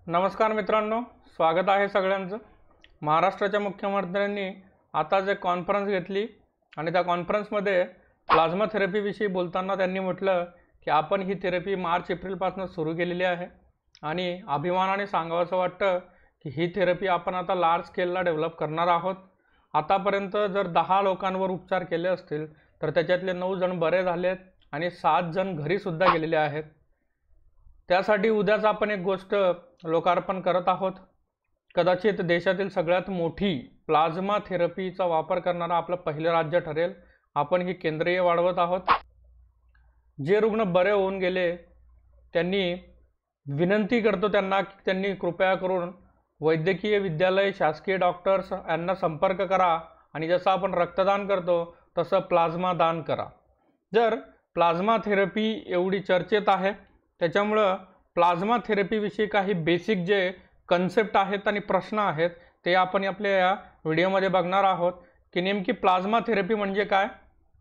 नमस्कार मित्रांनो, स्वागत आहे सगळ्यांचं। महाराष्ट्राच्या मुख्यमंत्र्यांनी आताच एक कॉन्फरन्स घेतली आणि त्या कॉन्फरन्समध्ये प्लाझ्मा थेरपी विषयी बोलताना त्यांनी म्हटलं की आपण ही थेरपी मार्च एप्रिल पासून सुरू केलेली आहे आणि अभिमानाने सांगावंसं वाटतं की ही थेरपी आपण आता लार्ज स्केलला डेव्हलप करणार आहोत। आतापर्यंत जर 10 लोकांवर उपचार केले असतील तर त्याच्यातले 9 जण बरे झालेत आणि 7 जण घरी सुद्धा गेलेले आहेत। त्यासाठी उद्याच आपण एक गोष्ट लोकार्पण करत आहोत। कदाचित देशातील सगळ्यात मोठी प्लाझ्मा थेरपीचा वापर करणारा आपलं पहिलं राज्य ठरेल। आपण ही केंद्रीय वाढवत आहोत। जे रुग्ण बरे होऊन गेले त्यांनी विनंती करतो त्यांना की त्यांनी कृपया करून वैद्यकीय विद्यालय, शासकीय डॉक्टर्स यांना संपर्क करा आणि जसं आपण रक्तदान करतो तसं प्लाझ्मा दान करा। जर प्लाझ्मा थेरपी एवढी चर्चेत आहे त्याच्यामुळं प्लाझ्मा थेरपी विषयी काही बेसिक जे कन्सेप्ट आहेत आणि प्रश्न आहेत ते आपण आपल्या या व्हिडिओमध्ये बघणार आहोत की नेमकी प्लाझ्मा थेरपी म्हणजे काय,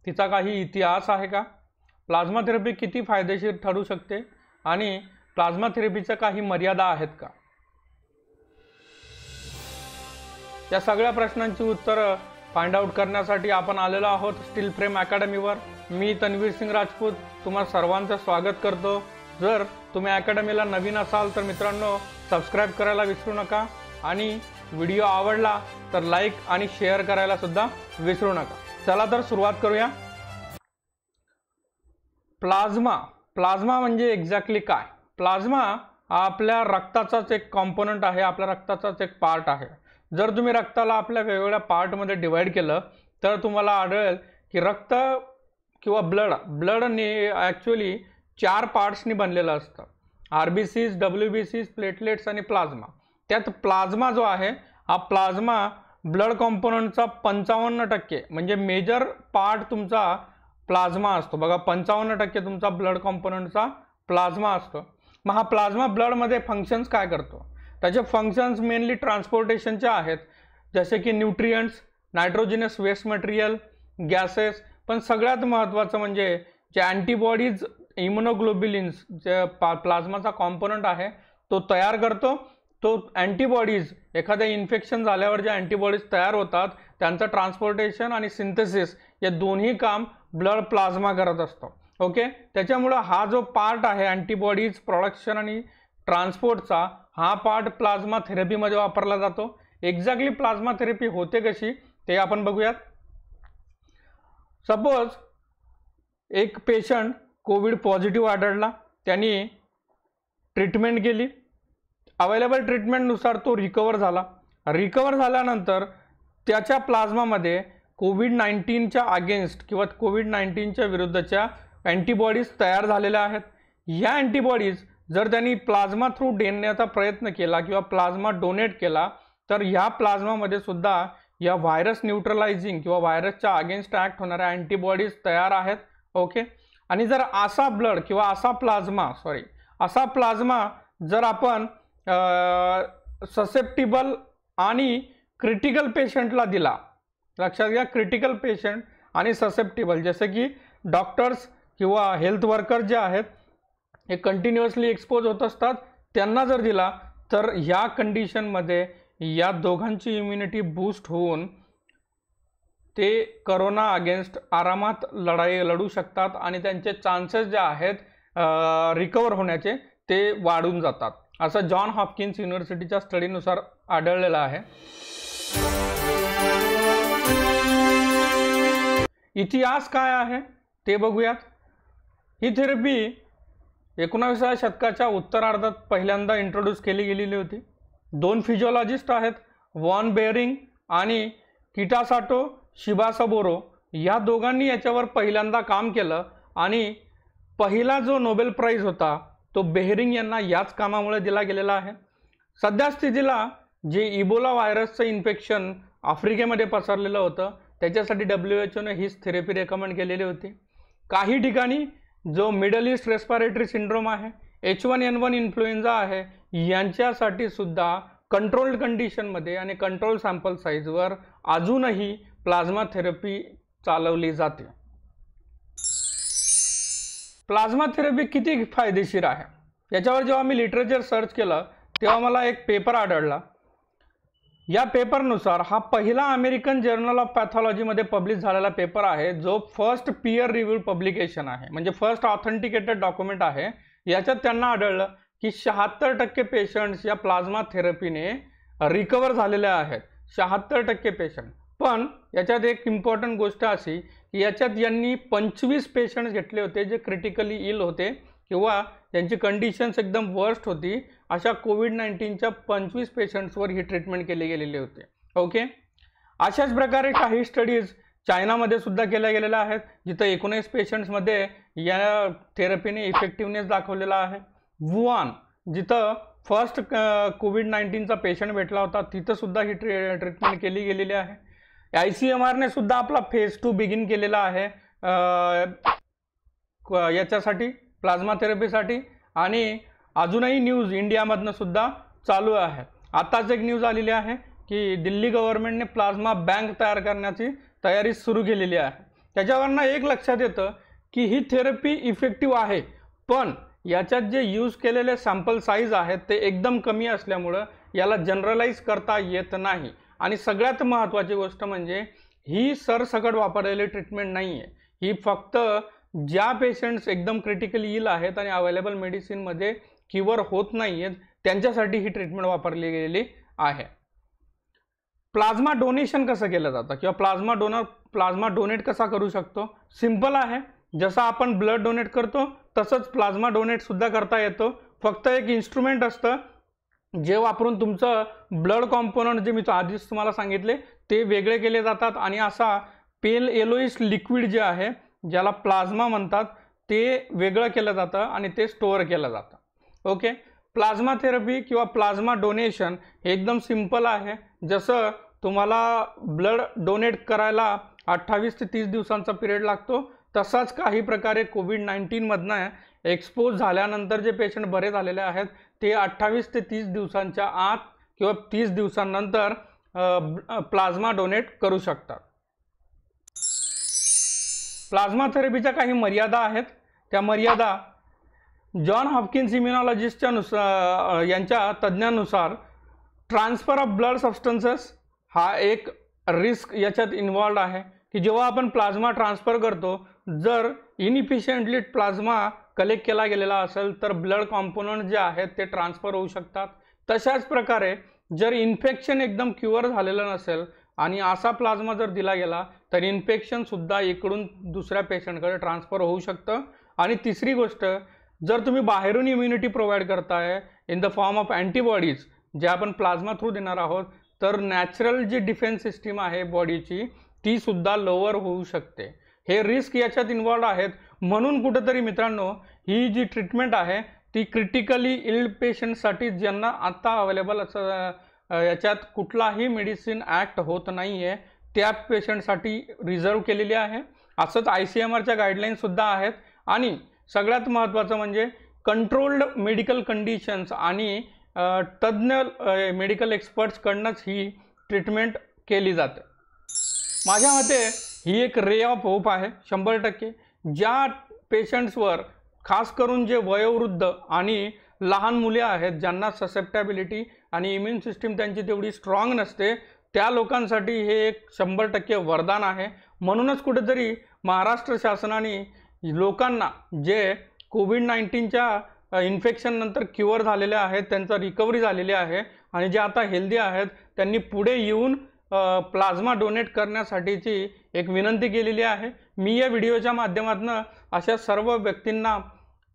तिचा काही इतिहास आहे का, प्लाझ्मा थेरपी किती फायदेशीर ठरू शकते आणि प्लाझ्मा थेरपीच्या काही मर्यादा आहेत का। या सगळ्या प्रश्नांची उत्तरं फाइंड आउट करण्यासाठी आपण आलेलो आहोत स्टील फ्रेम अकॅडमीवर। मी तन्वीर सिंग राजपूत तुम्हा सर्वांचं स्वागत करतो। जर तुम्ही अकॅडमीला नवीन असाल तर मित्रांनो सबस्क्राइब करायला विसरू नका आणि व्हिडिओ आवडला तर लाईक आणि शेअर करायला सुद्धा विसरू नका। चला तर सुरुवात करूया। प्लाझ्मा म्हणजे एक्झॅक्टली काय। प्लाझ्मा आपल्या रक्ताचाच एक कॉम्पोनंट आहे, आपल्या रक्ताचाच एक पार्ट आहे। जर तुम्ही रक्ताला आपल्या वेगवेगळ्या पार्टमध्ये डिवाइड केलं तर तुम्हाला आढळेल की रक्त किंवा ब्लडने ॲक्च्युअली 4 पार्ट्सनी बनलेलं असतं। आरबीसीज, डब्ल्यूबीसीज, प्लेटलेट्स आणि प्लाझ्मा। त्यात प्लाझ्मा जो आहे हा प्लाझ्मा ब्लड कॉम्पोनंटचा 55% म्हणजे मेजर पार्ट तुमचा प्लाझ्मा असतो। बघा 55% तुमचा ब्लड कॉम्पोनंटचा प्लाझ्मा असतो। मग हा प्लाझ्मा ब्लडमध्ये फंक्शन्स काय करतो, त्याचे फंक्शन्स मेनली ट्रान्सपोर्टेशनचे आहेत, जसे की nutrients, nitrogenous waste material, gases, पण सगळ्यात महत्त्वाचं म्हणजे जे अँटीबॉडीज, इम्युनोग्लोब्युलिन्स जे प्लाझ्माचा कॉम्पोनंट आहे तो तयार करतो। तो अँटीबॉडीज एखाद्या इन्फेक्शन झाल्यावर जे अँटीबॉडीज तयार होतात त्यांचं ट्रान्सपोर्टेशन आणि सिंथेसिस हे दोन्ही काम ब्लड प्लाझ्मा करत असतो। ओके, त्याच्यामुळे हा जो पार्ट आहे अँटीबॉडीज प्रोडक्शन आणि ट्रान्सपोर्टचा, हा पार्ट प्लाझ्मा थेरपीमध्ये वापरला जातो। एक्झॅक्टली प्लाझ्मा थेरपी होते कशी ते आपण बघूयात। सपोज एक पेशंट कोविड पॉझिटिव्ह आढळला, त्यांनी ट्रीटमेंट केली, अवेलेबल ट्रीटमेंटनुसार तो रिकवर झाल्यानंतर त्याच्या प्लाझ्मामध्ये कोविड-19च्या अगेन्स्ट किंवा कोविड-19च्या विरुद्धच्या अँटीबॉडीज तयार झालेल्या आहेत। ह्या अँटीबॉडीज जर त्यांनी प्लाझ्मा थ्रू देण्याचा प्रयत्न केला किंवा प्लाझ्मा डोनेट केला तर ह्या प्लाझ्मामध्ये सुद्धा या व्हायरस न्यूट्रलायझिंग किंवा व्हायरसच्या अगेन्स्ट ॲक्ट होणाऱ्या अँटीबॉडीज तयार आहेत। ओके, आणि जर असा ब्लड किंवा असा प्लाझ्मा जर आपण ससेप्टिबल आणि क्रिटिकल पेशंटला दिला, लक्षात घ्या क्रिटिकल पेशंट आणि ससेप्टिबल, जसे की डॉक्टर्स किंवा हेल्थ वर्कर जे आहेत हे कंटिन्युअसली एक्सपोज होत असतात, त्यांना जर दिला तर ह्या कंडिशनमध्ये या दोघांची इम्युनिटी बूस्ट होऊन ते करोना अगेन्स्ट आरामात लढू शकतात आणि त्यांचे चान्सेस जे आहेत रिकवर होण्याचे ते वाढून जातात, असं जॉन हॉपकिन्स युनिव्हर्सिटीच्या स्टडीनुसार आढळलेलं आहे। इतिहास काय आहे ते बघूयात। ही थेरपी 19व्या शतकाच्या उत्तरार्धात पहिल्यांदा इंट्रोड्यूस केली गेलेली होती। 2 फिजिओलॉजिस्ट आहेत, वॉन बेअरिंग आणि किटासाटो शिबासाबोरो, या दोघांनी याच्यावर पहिल्यांदा काम केलं आणि पहिला जो नोबेल प्राइज होता तो बेहरिंग यांना याच कामामुळे दिला गेलेला आहे। सध्या स्थितीला जे इबोला व्हायरसचं इन्फेक्शन आफ्रिकेमध्ये पसरलेलं होतं त्याच्यासाठी WHO ने हीच थेरपी रेकमेंड केलेली होती। काही ठिकाणी जो मिडल ईस्ट रेस्पिरेटरी सिंड्रोम आहे, H1N1 इन्फ्लुएन्झा आहे, यांच्यासाठी सुद्धा कंट्रोल्ड कंडिशनमध्ये आणि कंट्रोल सॅम्पल साईजवर अजूनही प्लाझ्मा थेरपी चालवली जाते। प्लाझ्मा थेरपी किती फायदेशीर आहे याच्यावर जेव्हा मी लिटरेचर सर्च केलं तेव्हा मला एक पेपर आढळला. या पेपरनुसार हा पहिला अमेरिकन जर्नल ऑफ पॅथॉलॉजीमध्ये पब्लिश झालेला पेपर आहे, जो फर्स्ट पीअर रिव्ह्यूड पब्लिकेशन आहे, म्हणजे फर्स्ट ऑथेंटिकेटेड डॉक्युमेंट आहे. याच्यात त्यांना आढळलं की 76% पेशंट्स या प्लाझ्मा थेरपीने रिकवर झालेले आहेत. 76% पेशंट. पण याच्यात एक इम्पॉर्टंट गोष्ट अशी की याच्यात यांनी 25 पेशंट्स घेतले होते जे क्रिटिकली इल होते किंवा त्यांची कंडिशन्स एकदम वर्स्ट होती. अशा कोविड-19च्या 25 पेशंट्सवर ही ट्रीटमेंट केली गेलेली होती. ओके. अशाच प्रकारे काही स्टडीज चायनामध्ये सुद्धा केल्या गेलेल्या आहेत, जिथं 19 पेशंट्समध्ये या थेरपीने इफेक्टिव्हनेस दाखवलेला आहे. वुहान, जिथं फर्स्ट कोविड-19चा पेशंट भेटला होता, तिथं सुद्धा ही ट्रीटमेंट केली गेलेली आहे. ICMRने सुद्धा आपला फेज 2 बिगिन केलेला आहे याच्यासाठी, प्लाझ्मा थेरपीसाठी. आणि अजूनही न्यूज इंडियामधनं सुद्धा चालू आहे. आताच एक न्यूज आलेली आहे की दिल्ली गव्हर्नमेंटने प्लाझ्मा बँक तयार करण्याची तयारी सुरू केलेली आहे. त्याच्यावरनं एक लक्षात येतं की ही थेरपी इफेक्टिव्ह आहे, पण याच्यात जे यूज केलेले सॅम्पल साईज आहेत ते एकदम कमी असल्यामुळं याला जनरलाइज करता येत नाही. आणि सगळ्यात महत्त्वाची गोष्ट म्हणजे ही सरसकट वापरलेली ट्रीटमेंट नाही आहे. ही फक्त ज्या पेशंट्स एकदम क्रिटिकली इल आहेत आणि अवेलेबल मेडिसिनमध्ये क्युअर होत नाही आहेत त्यांच्यासाठी ही ट्रीटमेंट वापरली गेलेली आहे. प्लाझ्मा डोनेशन कसं केलं जातं किंवा प्लाझ्मा डोनेट कसा करू शकतो? सिंपल आहे. जसं आपण ब्लड डोनेट करतो तसंच प्लाझ्मा डोनेट सुद्धा करता येतो. फक्त एक इन्स्ट्रुमेंट असतं जे वापरून तुमचं ब्लड कॉम्पोनंट जे मी आधीच तुम्हाला सांगितले ते वेगळे केले जातात आणि असा पेल येलोइश लिक्विड जे आहे ज्याला प्लाझ्मा म्हणतात ते वेगळं केलं जातं आणि ते स्टोअर केलं जातं. ओके. प्लाझ्मा थेरपी किंवा प्लाझ्मा डोनेशन हे एकदम सिंपल आहे. जसं तुम्हाला ब्लड डोनेट करायला 28 ते 30 दिवसांचा पिरियड लागतो, तसाच काही प्रकारे कोविड-19मधनं एक्सपोज झाल्यानंतर जे पेशंट बरे झालेले आहेत ते 28 ते 30 दिवसांच्या आत किंवा 30 दिवसांनंतर प्लाझ्मा डोनेट करू शकतात. प्लाझ्मा थेरपीच्या काही मर्यादा आहेत. त्या मर्यादा जॉन हॉपकिन्स इम्युनॉलॉजिस्टच्या यांच्या तज्ज्ञानुसार ट्रान्सफर ऑफ ब्लड सबस्टन्सेस हा एक रिस्क याच्यात इन्व्हॉल्ड आहे की जेव्हा आपण प्लाझ्मा ट्रान्सफर करतो, जर इनइफिशियंटली प्लाझ्मा कलेक्ट केला गेलेला असेल तर ब्लड कॉम्पोनंट जे आहेत ते ट्रान्सफर होऊ शकतात. तशाच प्रकारे जर इन्फेक्शन एकदम क्युअर झालेलं नसेल आणि असा प्लाझ्मा जर दिला गेला तर इन्फेक्शनसुद्धा इकडून दुसऱ्या पेशंटकडे ट्रान्सफर होऊ शकतं. आणि तिसरी गोष्ट, जर तुम्ही बाहेरून इम्युनिटी प्रोव्हाइड करताय in the form of antibodies जे आपण प्लाझ्मा थ्रू देणार आहोत, तर नॅचरल जी डिफेन्स सिस्टीम आहे बॉडीची ती सुद्धा लोअर होऊ शकते. हे रिस्क याच्यात इन्व्हॉल्व आहेत. म्हणून कुठेतरी मित्रांनो ही जी ट्रीटमेंट आहे ती क्रिटिकली इल्ड पेशंटसाठी ज्यांना आता अवेलेबल असं याच्यात कुठलाही मेडिसिन ॲक्ट होत नाही आहे त्या पेशंटसाठी रिझर्व केलेली आहे. असंच ICMRच्या गाईडलाईन्ससुद्धा आहेत. आणि सगळ्यात महत्त्वाचं म्हणजे कंट्रोल्ड मेडिकल कंडिशन्स आणि तज्ज्ञ मेडिकल एक्सपर्ट्सकडनंच ही ट्रीटमेंट केली जाते. माझ्या मते ही एक रे ऑफ होप आहे 100%. ज्या पेशंट्सवर खास करून जे वयोवृद्ध आणि लहान मुले आहेत ज्यांना ससेप्टॅबिलिटी आणि इम्युन सिस्टीम त्यांची तेवढी स्ट्रॉंग नसते, त्या लोकांसाठी हे एक 100% वरदान आहे. म्हणूनच कुठेतरी महाराष्ट्र शासनाने लोकांना जे कोविड-19च्या इन्फेक्शननंतर क्युअर झालेले आहेत, त्यांचा रिकव्हरी झालेली आहे आणि जे आता हेल्दी आहेत त्यांनी पुढे येऊन प्लाझ्मा डोनेट करण्यासाठीची एक विनंती केलेली आहे. मी या व्हिडिओच्या माध्यमातून अशा सर्व व्यक्तींना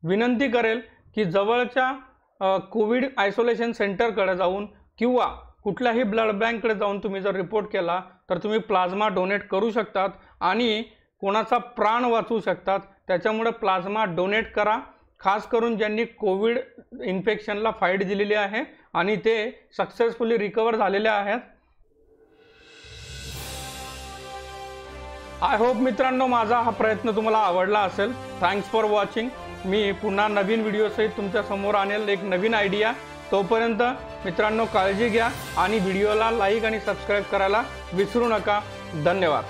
विनंती करेल की जवळच्या कोविड आयसोलेशन सेंटरकडे जाऊन किंवा कुठल्याही ब्लड बँककडे जाऊन तुम्ही जर रिपोर्ट केला तर तुम्ही प्लाझ्मा डोनेट करू शकतात आणि कोणाचा प्राण वाचवू शकतात. त्याच्यामुळे प्लाझ्मा डोनेट करा. खास करून ज्यांनी कोविड इन्फेक्शनला फाईट दिलेली आहे आणि ते सक्सेसफुली रिकवर झालेले आहेत. आय होप मित्रांनो माझा हा प्रयत्न तुम्हाला आवडला असेल. Thanks for watching. मी पुन्हा नवीन व्हिडिओसहित तुमच्या समोर आणेल एक नवीन आयडिया. तोपर्यंत मित्रांनो काळजी घ्या आणि व्हिडिओला लाईक आणि सबस्क्राईब करायला विसरू नका. धन्यवाद.